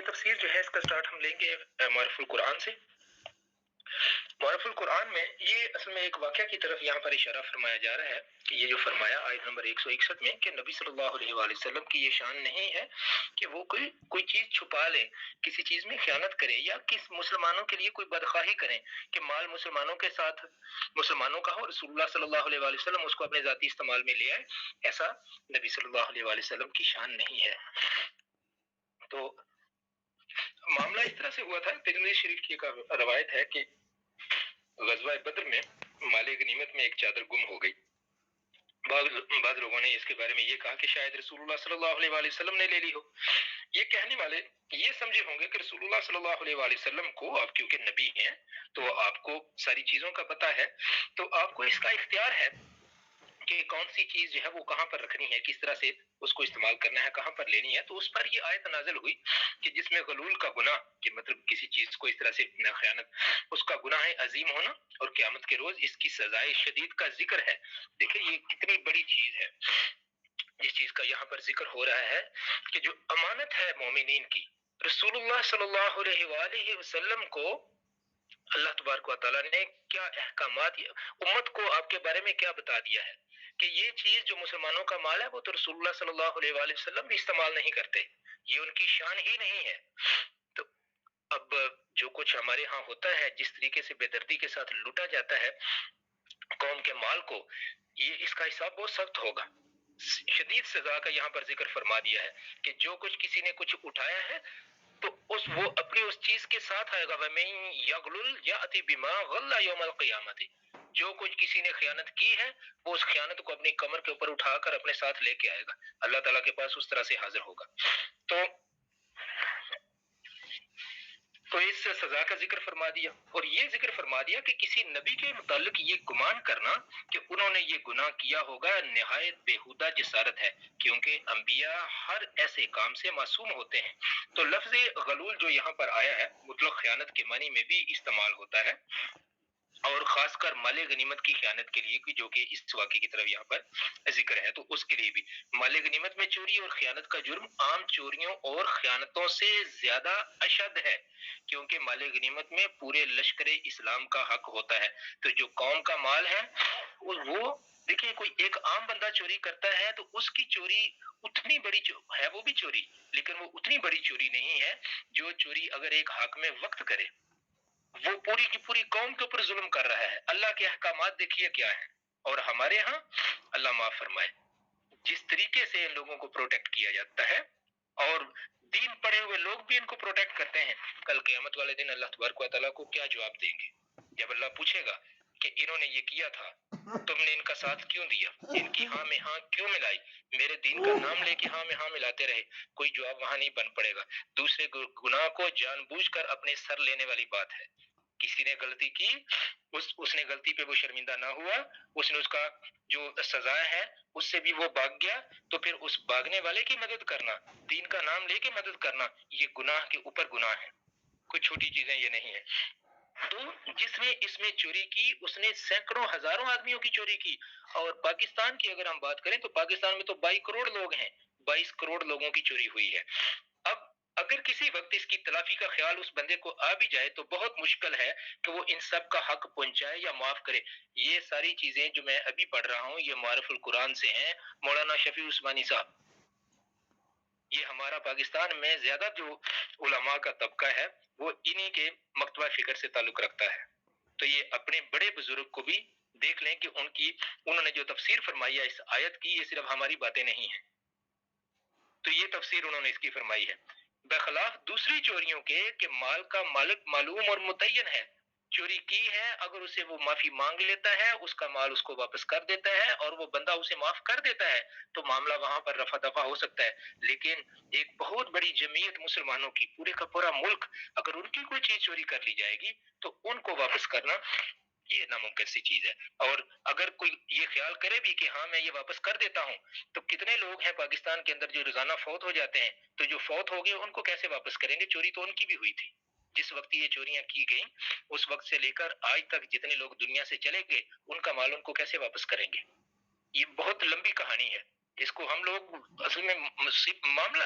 یہ تفسیر جو ہے اس کا سٹارٹ ہم لیں گے معرف القرآن سے۔ معرف القرآن میں یہ اصل میں ایک واقعہ کی طرف یہاں پر اشارہ فرمایا جا رہا ہے کہ یہ جو فرمایا آیت نمبر 161 میں کہ نبی صلی اللہ علیہ وآلہ وسلم کی یہ شان نہیں ہے کہ وہ کوئی چیز چھپا لیں، کسی چیز میں خیانت کریں یا کس مسلمانوں کے لیے کوئی بدخواہی کریں کہ مال مسلمانوں کے ساتھ مسلمانوں کا ہو، رسول اللہ صلی اللہ علیہ وآلہ وسلم اس کو اپنے ذاتی استعمال میں لے آئے، ایسا نبی صلی اللہ علیہ وآلہ وسلم کی شان نہیں ہے۔ تو معاملہ اس طرح سے ہوا تھا، ترمذی شریف کی ایک روایت ہے کہ غزوہ بدر میں مال غنیمت میں ایک چادر گم ہو گئی۔ بعض لوگوں نے اس کے بارے میں یہ کہا کہ شاید رسول اللہ صلی اللہ علیہ وآلہ وسلم نے لے لی ہو۔ یہ کہنے والے یہ سمجھے ہوں گے کہ رسول اللہ صلی اللہ علیہ وآلہ وسلم کو، آپ کیونکہ نبی ہیں تو آپ کو ساری چیزوں کا پتہ ہے، تو آپ کو اس کا اختیار ہے کہ کون سی چیز جو ہے وہ کہاں پر رکھنی ہے، کس طرح سے اس کو استعمال کرنا ہے، کہاں پر لینی ہے۔ تو اس پر یہ آیت نازل ہوئی کہ جس میں غلول کا گناہ، کہ مطلب کسی چیز کو اس طرح سے خیانت، اس کا گناہ عظیم ہونا اور قیامت کے روز اس کی سزائے شدید کا ذکر ہے۔ دیکھیں یہ کتنی بڑی چیز ہے جس چیز کا یہاں پر ذکر ہو رہا ہے کہ جو امانت ہے مومنین کی، رسول اللہ صلی اللہ علیہ وآلہ وسلم کو اللہ تبارک و تعالیٰ نے کیا احکامات، امت کو آپ کے بارے میں کیا بتا دیا ہے کہ یہ چیز جو مسلمانوں کا مال ہے وہ تو رسول اللہ صلی اللہ علیہ وآلہ وسلم بھی استعمال نہیں کرتے، یہ ان کی شان ہی نہیں ہے۔ تو اب جو کچھ ہمارے ہاں ہوتا ہے، جس طریقے سے بے دردی کے ساتھ لوٹا جاتا ہے قوم کے مال کو، یہ اس کا حساب بہت سخت ہوگا۔ شدید سزا کا یہاں پر ذکر فرما دیا ہے کہ جو کچھ کسی نے کچھ اٹھایا ہے تو وہ اپنی اس چیز کے ساتھ آئے گا، وَمَن يَغْلُلْ يَأْتِ بِمَا غَلَّ يَوْمَ الْقِيَامَةِ، جو کچھ کسی نے خیانت کی ہے وہ اس خیانت کو اپنی کمر کے اوپر اٹھا کر اپنے ساتھ لے کے آئے گا، اللہ تعالیٰ کے پاس اس طرح سے حاضر ہوگا۔ تو اس سزا کا ذکر فرما دیا، اور یہ ذکر فرما دیا کہ کسی نبی کے متعلق یہ گمان کرنا کہ انہوں نے یہ گناہ کیا ہوگا نہایت بےہودہ جسارت ہے، کیونکہ انبیاء ہر ایسے کام سے معصوم ہوتے ہیں۔ تو لفظ غلول جو یہاں پر آیا ہے مطلق خیانت کے معنی میں بھی استعمال ہوتا ہے، اور خاص کر مال غنیمت کی خیانت کے لیے جو کہ اس واقعے کی طرف یہاں پر ذکر ہے، تو اس کے لیے بھی مال غنیمت میں چوری اور خیانت کا جرم عام چوریوں اور خیانتوں سے زیادہ اشد ہے، کیونکہ مال غنیمت میں پورے لشکر اسلام کا حق ہوتا ہے۔ تو جو قوم کا مال ہے وہ دیکھیں، کوئی ایک عام بندہ چوری کرتا ہے تو اس کی چوری اتنی بڑی ہے، وہ بھی چوری، لیکن وہ اتنی بڑی چوری نہیں ہے جو چوری اگر ایک حاکم وقت کرے، وہ پوری کی پوری قوم کے اوپر ظلم کر رہا ہے۔ اللہ کے احکامات دیکھیے کیا ہیں، اور ہمارے ہاں اللہ معاف فرمائے جس طریقے سے ان لوگوں کو پروٹیکٹ کیا جاتا ہے، اور دین پڑھے ہوئے لوگ بھی ان کو پروٹیکٹ کرتے ہیں، کل قیامت والے دن اللہ تبارک و تعالیٰ کو کیا جواب دیں گے جب اللہ پوچھے گا کہ انہوں نے یہ کیا تھا، تم نے ان کا ساتھ کیوں دیا، ان کی ہاں میں ہاں کیوں ملائی، میرے دین کا نام لے کے ہاں میں ہاں ملاتے رہے، کوئی جواب وہاں نہیں بن پڑے گا۔ دوسرے گناہ کو جان بوجھ کر اپنے سر لینے والی بات ہے۔ کسی نے غلطی کی، اس نے غلطی پہ وہ شرمندہ نہ ہوا، اس نے اس کا جو سزا ہے اس سے بھی وہ بھاگ گیا، تو پھر اس بھاگنے والے کی مدد کرنا، دین کا نام لے کے مدد کرنا، یہ گناہ کے اوپر گناہ ہے، کوئی چھوٹی چیزیں یہ نہیں ہے۔ تو جس نے اس میں چوری کی اس نے سینکڑوں ہزاروں آدمیوں کی چوری کی، اور پاکستان کی اگر ہم بات کریں تو پاکستان میں تو 22 کروڑ لوگ ہیں، 22 کروڑ لوگوں کی چوری ہوئی ہے۔ اب اگر کسی وقت اس کی تلافی کا خیال اس بندے کو آ بھی جائے تو بہت مشکل ہے کہ وہ ان سب کا حق پہنچائے یا معاف کرے۔ یہ ساری چیزیں جو میں ابھی پڑھ رہا ہوں یہ معرف القرآن سے ہیں، مولانا شفیع عثمانی صاحب، یہ ہمارا پاکستان میں زیادہ جو علماء کا طبقہ ہے وہ انہی کے مکتبہ فکر سے تعلق رکھتا ہے۔ تو یہ اپنے بڑے بزرگ کو بھی دیکھ لیں کہ انہوں نے جو تفسیر فرمائی ہے اس آیت کی، یہ صرف ہماری باتیں نہیں ہیں، تو یہ تفسیر انہوں نے اس کی فرمائی ہے۔ بخلاف دوسری چوریوں کے کہ مال کا مالک معلوم اور متعین ہے، چوری کی ہے اگر اسے وہ معافی مانگ لیتا ہے، اس کا مال اس کو واپس کر دیتا ہے اور وہ بندہ اسے معاف کر دیتا ہے تو معاملہ وہاں پر رفع دفع ہو سکتا ہے، لیکن ایک بہت بڑی جمعیت مسلمانوں کی، پورے کا پورا ملک، اگر ان کی کوئی چیز چوری کر لی جائے گی تو ان کو واپس کرنا یہ ناممکن سی چیز ہے۔ اور اگر کوئی یہ خیال کرے بھی کہ ہاں میں یہ واپس کر دیتا ہوں، تو کتنے لوگ ہیں پاکستان کے اندر جو روزانہ فوت ہو جاتے ہیں، تو جو فوت ہو گئے ان کو کیسے واپس کریں گے؟ چوری تو ان کی بھی ہوئی تھی، جس وقت یہ چوریاں کی گئیں اس وقت سے لے کر آج تک جتنے لوگ دنیا سے چلے گئے ان کا مال ان کو کیسے واپس کریں گے؟ یہ بہت لمبی کہانی ہے، اس کو ہم لوگ اصل میں معاملہ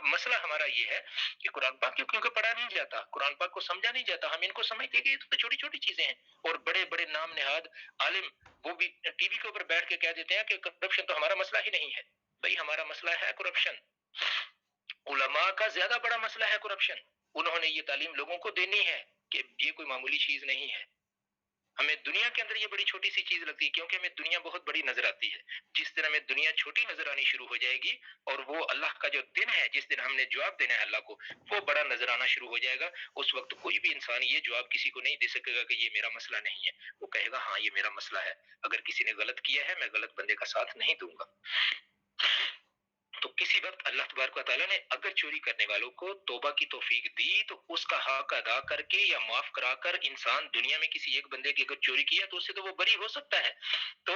مسئلہ ہمارا یہ ہے کہ قرآن پاک کیونکہ پڑھا نہیں جاتا، قرآن پاک کو سمجھا نہیں جاتا، ہم ان کو سمجھتے کہ یہ تو چھوٹی چھوٹی چیزیں ہیں، اور بڑے بڑے نام نہاد عالم وہ بھی ٹی وی کے اوپر بیٹھ کے کہہ دیتے ہیں کہ کرپشن تو ہمارا مسئلہ ہی نہیں ہے۔ بھائی ہمارا مسئلہ ہے کرپشن، علماء کا زیادہ بڑا مسئلہ ہے کرپشن، انہوں نے یہ تعلیم لوگوں کو دینی ہے کہ یہ کوئی معمولی چیز نہیں ہے۔ ہمیں دنیا کے اندر یہ بڑی چھوٹی سی چیز لگتی ہے کیونکہ ہمیں دنیا بہت بڑی نظر آتی ہے، جس دن ہمیں دنیا چھوٹی نظر آنی شروع ہو جائے گی اور وہ اللہ کا جو دن ہے جس دن ہم نے جواب دینا ہے اللہ کو وہ بڑا نظر آنا شروع ہو جائے گا، اس وقت کوئی بھی انسان یہ جواب کسی کو نہیں دے سکے گا کہ یہ میرا مسئلہ نہیں ہے، وہ کہے گا ہاں یہ میرا مسئلہ ہے، اگر کسی نے غلط کیا ہے میں غلط بندے کا ساتھ نہیں دوں گا۔ تو کسی وقت اللہ تبارک و تعالیٰ نے اگر چوری کرنے والوں کو توبہ کی توفیق دی تو اس کا حق ادا کر کے یا معاف کرا کر انسان دنیا میں کسی ایک بندے کی اگر چوری کیا تو اس سے تو وہ بری ہو سکتا ہے۔ تو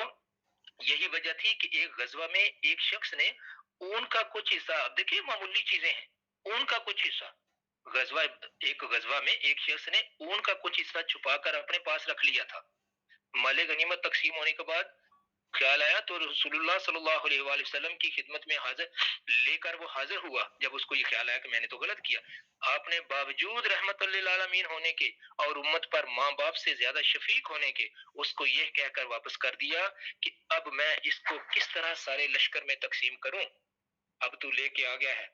یہی وجہ تھی کہ ایک غزوہ میں ایک شخص نے اون کا کچھ حصہ، دیکھیے معمولی چیزیں ہیں، اون کا کچھ حصہ، ایک غزوہ میں ایک شخص نے اون کا کچھ حصہ چھپا کر اپنے پاس رکھ لیا تھا۔ مال غنیمت تقسیم ہونے کے بعد خیال آیا تو رسول اللہ صلی اللہ علیہ وآلہ وسلم کی خدمت میں لے کر وہ حاضر ہوا۔ جب اس کو یہ خیال آیا کہ میں نے تو غلط کیا، آپ نے باوجود رحمت للعالمین ہونے کے اور امت پر ماں باپ سے زیادہ شفیق ہونے کے اس کو یہ کہہ کر واپس کر دیا کہ اب میں اس کو کس طرح سارے لشکر میں تقسیم کروں، اب تو لے کے آ گیا ہے،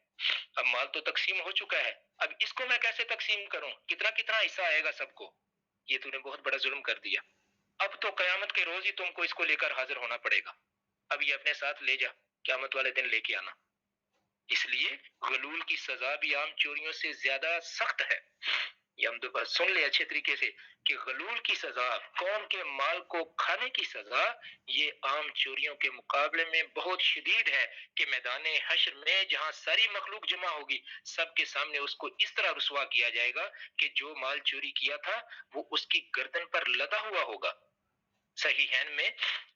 اب مال تو تقسیم ہو چکا ہے، اب اس کو میں کیسے تقسیم کروں، کتنا کتنا حصہ آئے گا سب کو، یہ تو نے بہت بڑا ظلم کر دیا، اب تو قیامت کے روز ہی تم کو اس کو لے کر حاضر ہونا پڑے گا، اب یہ اپنے ساتھ لے جا، قیامت والے دن لے کے آنا۔ اس لیے غلول کی سزا بھی عام چوریوں سے زیادہ سخت ہے۔ یہ ہم دو سن لے اچھے طریقے سے کہ غلول کی سزا، قوم کے مال کو کھانے کی سزا، یہ عام چوریوں کے مقابلے میں بہت شدید ہے کہ میدان حشر میں جہاں ساری مخلوق جمع ہوگی سب کے سامنے اس کو اس طرح رسوا کیا جائے گا کہ جو مال چوری کیا تھا وہ اس کی گردن پر لدا ہوا ہوگا۔ صحیحین میں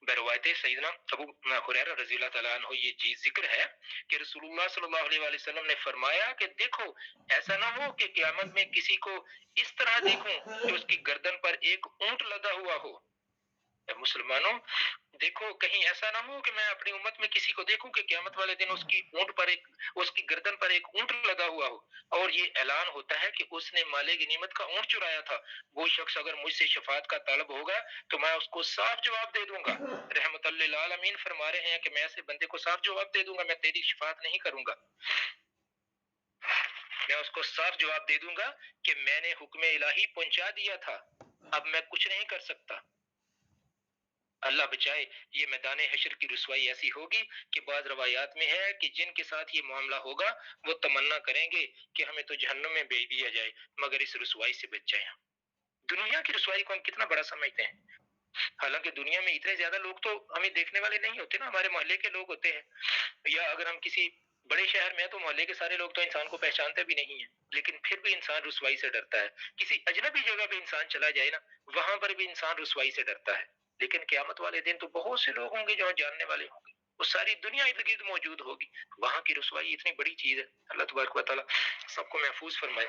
بروایت سیدنا ابو ہریرہ رضی اللہ تعالیٰ عنہ یہ چیز ذکر ہے کہ رسول اللہ صلی اللہ علیہ وآلہ وسلم نے فرمایا کہ دیکھو ایسا نہ ہو کہ قیامت میں کسی کو اس طرح دیکھوں کہ اس کی گردن پر ایک اونٹ لدا ہوا ہو۔ اے مسلمانوں دیکھو کہیں ایسا نہ ہو کہ میں اپنی امت میں کسی کو دیکھوں کہ قیامت والے دن اس کی گردن پر ایک اونٹ لگا ہوا ہو اور یہ اعلان ہوتا ہے کہ اس نے مال غنیمت کا اونٹ چرایا تھا، وہ شخص اگر مجھ سے شفاعت کا طالب ہوگا تو میں اس کو صاف جواب دے دوں گا۔ رحمت للعالمین فرما رہے ہیں کہ میں ایسے بندے کو صاف جواب دے دوں گا، میں تیری شفاعت نہیں کروں گا، میں اس کو صاف جواب دے دوں گا کہ میں نے حکم الہی پہنچا دیا تھا، اب میں کچھ نہیں کر سکتا۔ اللہ بچائے یہ میدان حشر کی رسوائی ایسی ہوگی کہ بعض روایات میں ہے کہ جن کے ساتھ یہ معاملہ ہوگا وہ تمنا کریں گے کہ ہمیں تو جہنم میں بھیج دیا جائے مگر اس رسوائی سے بچ جائیں۔ دنیا کی رسوائی کو ہم کتنا بڑا سمجھتے ہیں، حالانکہ دنیا میں اتنے زیادہ لوگ تو ہمیں دیکھنے والے نہیں ہوتے نا، ہمارے محلے کے لوگ ہوتے ہیں، یا اگر ہم کسی بڑے شہر میں ہیں تو محلے کے سارے لوگ تو انسان کو پہچانتے بھی نہیں ہیں، لیکن پھر بھی انسان رسوائی سے ڈرتا ہے۔ کسی اجنبی جگہ پہ انسان چلا جائے نا وہاں پر بھی انسان رسوائی سے ڈرتا ہے، لیکن قیامت والے دن تو بہت سے لوگ ہوں گے جو جاننے والے ہوں گے، وہ ساری دنیا ارد گرد موجود ہوگی، وہاں کی رسوائی اتنی بڑی چیز ہے۔ اللہ تبارک و تعالیٰ سب کو محفوظ فرمائے۔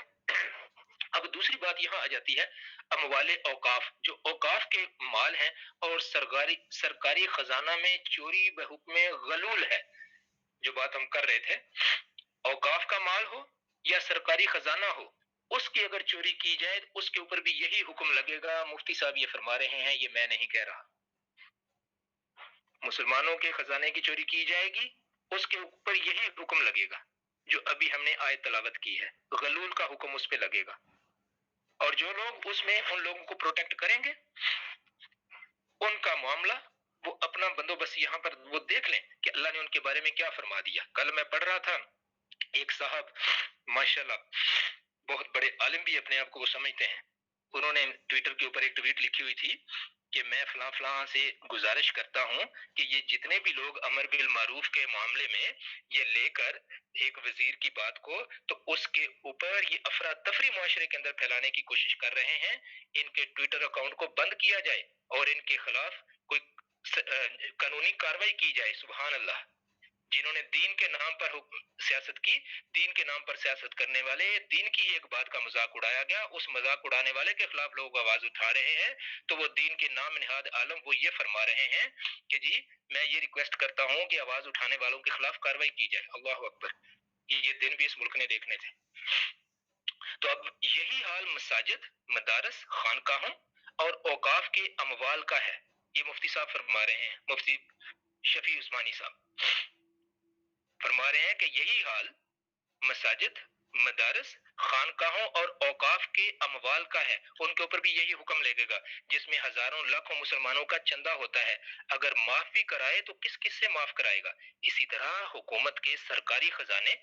اب دوسری بات یہاں آ جاتی ہے اموال اوقاف، جو اوقاف کے مال ہیں اور سرکاری خزانہ میں چوری بحکم غلول ہے، جو بات ہم کر رہے تھے، اوقاف کا مال ہو یا سرکاری خزانہ ہو اس کی اگر چوری کی جائے اس کے اوپر بھی یہی حکم لگے گا۔ مفتی صاحب یہ فرما رہے ہیں، یہ میں نہیں کہہ رہا، مسلمانوں کے خزانے کی چوری کی جائے گی اس کے اوپر یہی حکم لگے گا جو ابھی ہم نے آیت تلاوت کی ہے، غلول کا حکم اس پہ لگے گا، اور جو لوگ اس میں ان لوگوں کو پروٹیکٹ کریں گے ان کا معاملہ وہ اپنا بندوبست یہاں پر وہ دیکھ لیں کہ اللہ نے ان کے بارے میں کیا فرما دیا۔ کل میں پڑھ رہا تھا ایک صاحب ماشاءاللہ بہت بڑے عالم بھی اپنے آپ کو وہ سمجھتے ہیں، انہوں نے ٹویٹر کے اوپر ایک ٹویٹ لکھی ہوئی تھی کہ میں فلاں فلاں سے گزارش کرتا ہوں کہ یہ جتنے بھی لوگ امر بالمعروف کے معاملے میں یہ لے کر ایک وزیر کی بات کو تو اس کے اوپر یہ افراتفری معاشرے کے اندر پھیلانے کی کوشش کر رہے ہیں، ان کے ٹویٹر اکاؤنٹ کو بند کیا جائے اور ان کے خلاف کوئی قانونی کاروائی کی جائے۔ سبحان اللہ، جنہوں نے دین کے نام پر سیاست کی، دین کے نام پر سیاست کرنے والے، دین کی ایک بات کا مذاق اڑایا گیا، اس مذاق اڑانے والے کے خلاف لوگ آواز اٹھا رہے ہیں، تو وہ دین کے نام نہاد عالم وہ یہ فرما رہے ہیں کہ جی میں یہ ریکویسٹ کرتا ہوں کہ آواز اٹھانے والوں کے خلاف کاروائی کی جائے۔ اللہ اکبر، یہ دن بھی اس ملک نے دیکھنے تھے۔ تو اب یہی حال مساجد، مدارس، خانقاہوں اور اوقاف کے اموال کا ہے۔ یہ مفتی صاحب فرما رہے ہیں، مفتی شفیع عثمانی صاحب فرما رہے ہیں کہ یہی حال مساجد، مدارس، خانقاہوں اور اوقاف کے اموال کا ہے، ان کے اوپر بھی یہی حکم لگے گا جس میں ہزاروں لاکھوں مسلمانوں کا چندہ ہوتا ہے، اگر معاف بھی کرائے تو کس کس سے معاف کرائے گا۔ اسی طرح حکومت کے سرکاری خزانے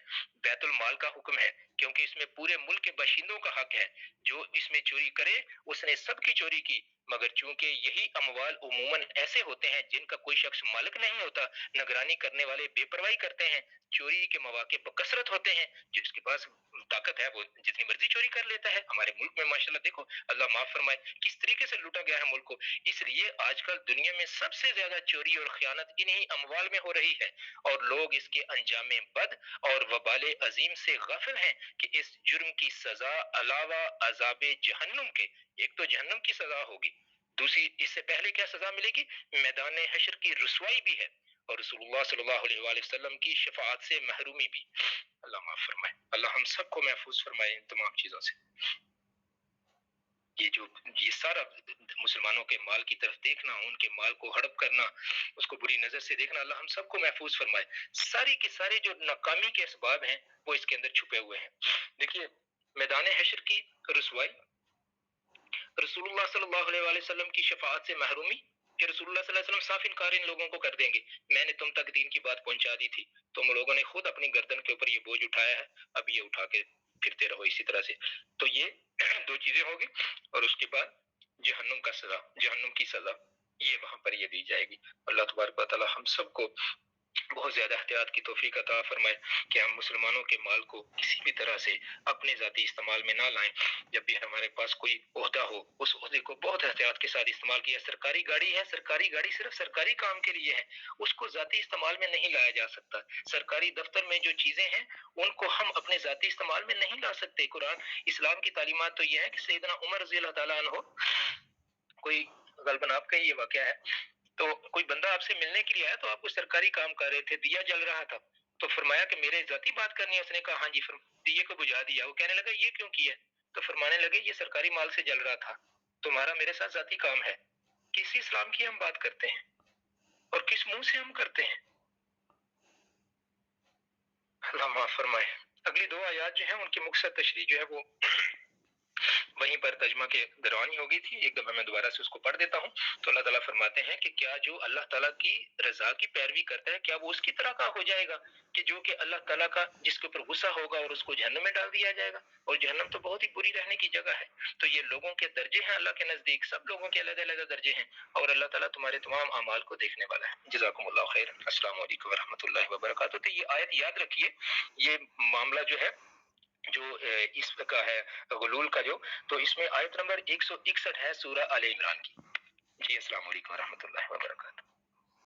بیت المال کا حکم ہے، کیونکہ اس میں پورے ملک کے باشندوں کا حق ہے، جو اس میں چوری کرے اس نے سب کی چوری کی، مگر چونکہ یہی اموال عموماً ایسے ہوتے ہیں جن کا کوئی شخص مالک نہیں ہوتا، نگرانی کرنے والے بے پرواہی کرتے ہیں، چوری کے مواقع بکثرت ہوتے ہیں، جس کے پاس طاقت ہے وہ جتنی مرضی چوری کر لیتا ہے۔ ہمارے ملک میں ماشاءاللہ دیکھو، اللہ معاف فرمائے کس طریقے سے لوٹا گیا ہے ملک کو۔ اس لیے آج کل دنیا میں سب سے زیادہ چوری اور خیانت انہی اموال میں ہو رہی ہے، اور لوگ اس کے انجام بد اور وبال عظیم سے غافل ہیں کہ اس جرم کی سزا علاوہ عذاب جہنم کے، ایک تو جہنم کی سزا ہوگی، دوسری اس سے پہلے کیا سزا ملے گی، میدان حشر کی رسوائی بھی ہے، اور رسول اللہ صلی اللہ علیہ وآلہ وسلم کی شفاعت سے محرومی بھی۔ اللہ معاف فرمائے، اللہ ہم سب کو محفوظ فرمائے ان تمام چیزوں سے۔ یہ سارا مسلمانوں کے مال کی طرف دیکھنا، ان کے مال کو ہڑپ کرنا، اس کو بری نظر سے دیکھنا، اللہ ہم سب کو محفوظ فرمائے۔ ساری کے سارے جو ناکامی کے اسباب ہیں وہ اس کے اندر چھپے ہوئے ہیں۔ دیکھیے میدان حشر کی رسوائی، رسول اللہ صلی اللہ علیہ وآلہ وسلم کی شفاعت سے محرومی، کہ رسول اللہ صلی اللہ علیہ وسلم صاف انکار ان لوگوں کو کر دیں گے، میں نے تم تک دین کی بات پہنچا دی تھی، تم لوگوں نے خود اپنی گردن کے اوپر یہ بوجھ اٹھایا ہے، اب یہ اٹھا کے پھرتے رہو اسی طرح سے۔ تو یہ دو چیزیں ہوگی، اور اس کے بعد جہنم کا سزا، جہنم کی سزا یہ وہاں پر یہ دی جائے گی۔ اللہ تبارک و تعالی ہم سب کو بہت زیادہ احتیاط کی توفیق عطا فرمائے کہ ہم مسلمانوں کے مال کو کسی بھی طرح سے اپنے ذاتی استعمال میں نہ لائیں۔ جب بھی ہمارے پاس کوئی عہدہ ہو، اس عہدے کو بہت احتیاط کے ساتھ استعمال کیا۔ سرکاری گاڑی ہے، سرکاری گاڑی صرف سرکاری کام کے لیے ہے، اس کو ذاتی استعمال میں نہیں لایا جا سکتا۔ سرکاری دفتر میں جو چیزیں ہیں ان کو ہم اپنے ذاتی استعمال میں نہیں لا سکتے۔ قرآن اسلام کی تعلیمات تو یہ ہے کہ سیدنا عمر رضی اللہ تعالیٰ عنہ، کوئی غالباً آپ کا یہ واقعہ ہے، تو کوئی بندہ آپ سے ملنے کے لیے آیا، تو آپ کو سرکاری کام کر رہے تھے، دیا جل رہا تھا، تو فرمایا کہ میرے ذاتی بات کرنی ہے، اس نے کہا ہاں جی، دیے کو بجھا دیا۔ وہ کہنے لگا یہ کیوں کیا؟ تو فرمانے لگے یہ سرکاری مال سے جل رہا تھا، تمہارا میرے ساتھ ذاتی کام ہے۔ کسی اسلام کی ہم بات کرتے ہیں اور کس منہ سے ہم کرتے ہیں؟ اللہ معاف فرمائے۔ اگلی دو آیات جو ہیں ان کی مقصد تشریح جو ہے وہ وہیں پر ترجمہ کے دوران ہی ہو گئی تھی، ایک دفعہ میں دوبارہ سے اس کو پڑھ دیتا ہوں۔ تو اللہ تعالیٰ فرماتے ہیں کہ کیا جو اللہ تعالیٰ کی رضا کی پیروی کرتا ہے کیا وہ اس کی طرح کا ہو جائے گا کہ جو کہ اللہ تعالیٰ کا جس کے اوپر غصہ ہوگا اور اس کو جہنم میں ڈال دیا جائے گا، اور جہنم تو بہت ہی بری رہنے کی جگہ ہے۔ تو یہ لوگوں کے درجے ہیں اللہ کے نزدیک، سب لوگوں کے علیحدہ علیحدہ درجے ہیں، اور اللہ تعالیٰ تمہارے تمام اعمال کو دیکھنے والا ہے۔ جزاکم اللہ خیر۔ السلام علیکم ورحمۃ اللہ وبرکاتہ۔ تو یہ آیت یاد رکھیے، یہ معاملہ جو ہے جو اس کا ہے غلول کا جو، تو اس میں آیت نمبر 161 ہے سورہ آل عمران کی۔ جی السلام علیکم ورحمۃ اللہ وبرکاتہ۔